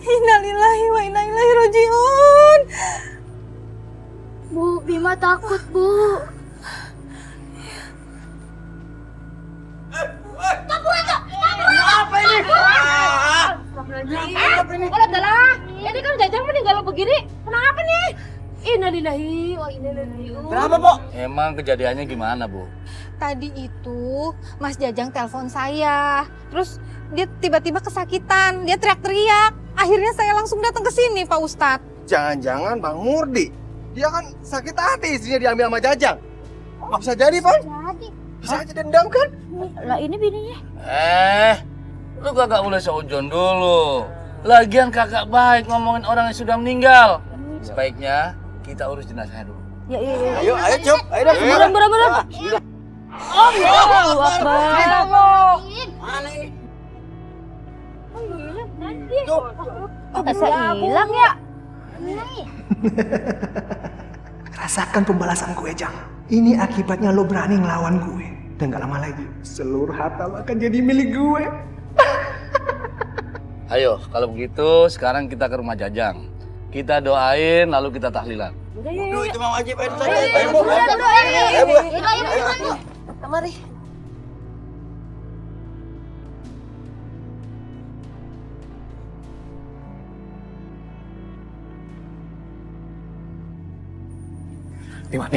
Innalillahi wa inna ilaihi rajiun. Bu, Bima takut, Bu. Apa ini? Kalau adalah, ini kan Jajang meninggal begini. Kenapa nih? Innalillahi wa inna ilaihi rajiun. Kenapa, Pok? Emang kejadiannya gimana, Bu? Tadi itu Mas Jajang telepon saya. Terus dia tiba-tiba kesakitan. Dia teriak-teriak. Akhirnya saya langsung datang ke sini, Pak Ustadz. Jangan-jangan Bang Murdi. Dia kan sakit hati istrinya diambil sama Jajang. Bisa jadi, Pan? Bisa aja dendam kan? Lah ini bininya. Lu kagak boleh seujon dulu. Lagian kakak baik ngomongin orang yang sudah meninggal. Sebaiknya kita urus jenazahnya dulu. Ya. Ayo, Cuk. Ayo dah. Buruan. Allahu Akbar. Mana ini? Masa hilang ya? Rasakan pembalasan gue, Jang. Ini akibatnya lo berani ngelawan gue. Dan gak lama lagi, seluruh harta lo akan jadi milik gue. Ayo, kalau begitu sekarang kita ke rumah Jajang. Kita doain lalu kita tahlilan. Duh, itu mau wajib. Ayo, Ayo. Mari. Bima.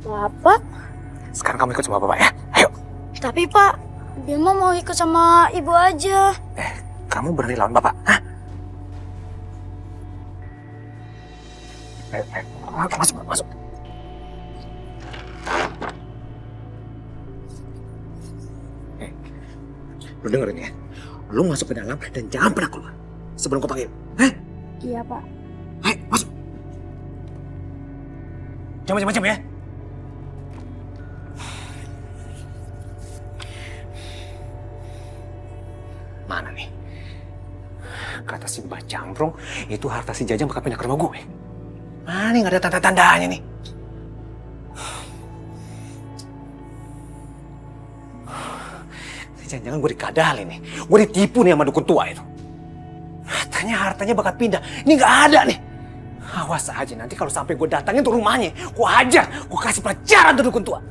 Bapak? Sekarang kamu ikut sama Bapak ya. Ayo. Tapi Pak, Bima mau ikut sama Ibu aja. Kamu berani lawan Bapak? Hah? Ayo. Masuk. Lu dengerin ya. Lu masuk ke dalam dan jangan pernah keluar sebelum kau panggil. Iya, Pak. Ayo, masuk. Jangan macam-macam ya. Mana nih? Kata si Mbak Camprong, itu harta si Jajang bakal pindah ke rumah gue. Mana nggak ada tanda-tandanya nih? Jangan-jangan gue dikadalin nih. Gue ditipu nih sama dukun tua itu. katanya hartanya bakal pindah. Ini nggak ada nih. Awas aja nanti kalau sampai gue datangin tuh rumahnya, gue hajar, gue kasih pelajaran tuh dukun tua.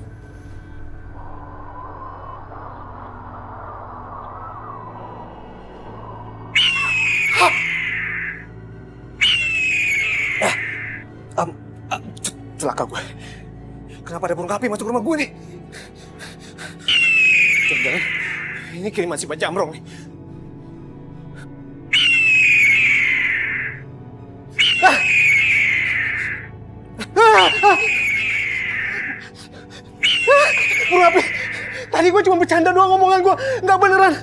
Celaka gue. Kenapa ada burung api masuk rumah gue nih? Jangan-jangan ini kiriman si Pak Jamrong nih. Burung api. Tadi gue cuma bercanda doang omongan gue. Nggak beneran.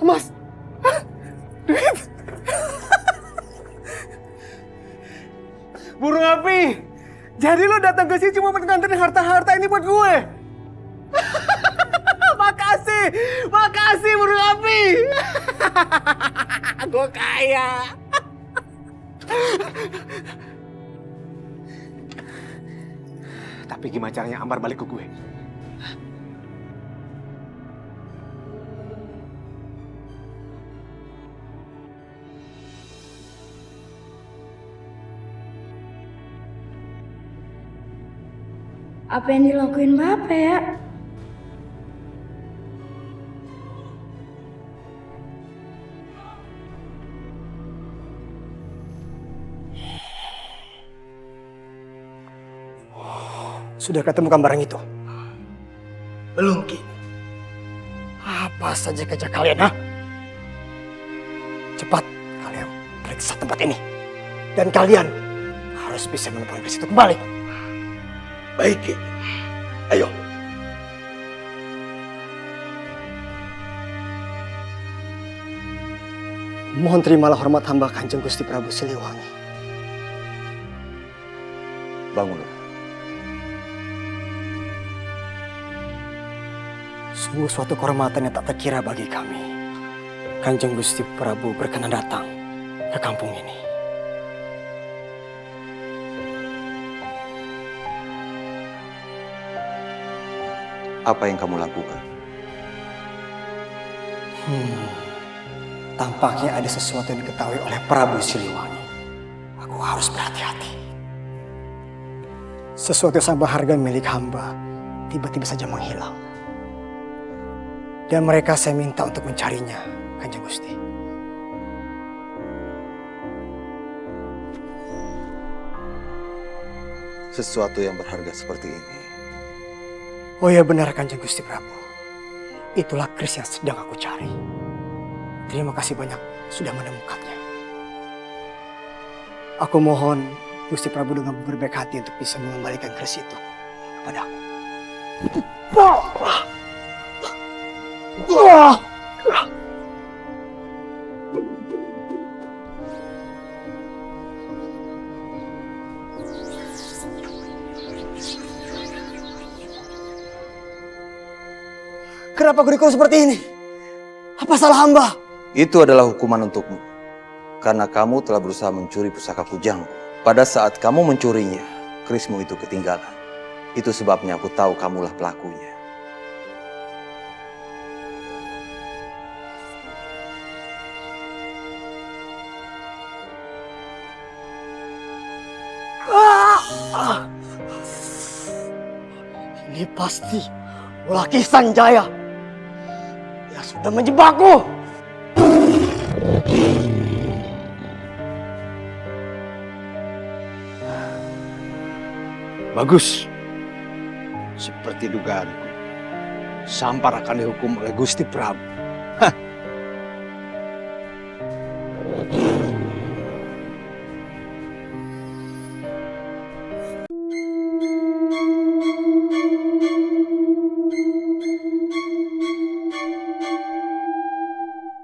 Mas, duit. Burung api, jadi lo datang ke sini cuma buat nganterin harta-harta ini buat gue. Makasih burung api. Gue kaya. Tapi gimana caranya Ambar balik ke gue? Apa yang dilakuin Bapak ya? Sudah ketemu barang itu? Belum, Ki. Apa saja kerja kalian, ha? Cepat kalian periksa tempat ini. Dan kalian harus bisa menemukan keris itu kembali. Baik, Ki. Ayo. Mohon terimalah hormat hamba Kanjeng Gusti Prabu Siliwangi. Bangunlah. Sungguh suatu kehormatan yang tak terkira bagi kami. Kanjeng Gusti Prabu berkenan datang ke kampung ini. Apa yang kamu lakukan? Tampaknya ada sesuatu yang diketahui oleh Prabu Siliwangi. Aku harus berhati-hati. Sesuatu yang sangat berharga milik hamba tiba-tiba saja menghilang. Dan mereka saya minta untuk mencarinya, Kanjeng Gusti. Sesuatu yang berharga seperti ini. Oh ya benar Kanjeng Gusti Prabu. Itulah keris yang sedang aku cari. Terima kasih banyak sudah menemukannya. Aku mohon Gusti Prabu dengan berbaik hati untuk bisa mengembalikan keris itu kepada aku. Kenapa aku dikurung seperti ini? Apa salah hamba? Itu adalah hukuman untukmu. Karena kamu telah berusaha mencuri pusaka kujangku. Pada saat kamu mencurinya, kerismu itu ketinggalan. Itu sebabnya aku tahu kamulah pelakunya. Ini pasti ulah Sanjaya. Dia sudah menjebakku. Bagus. Seperti dugaanku. Sampar akan dihukum oleh Gusti Prabu.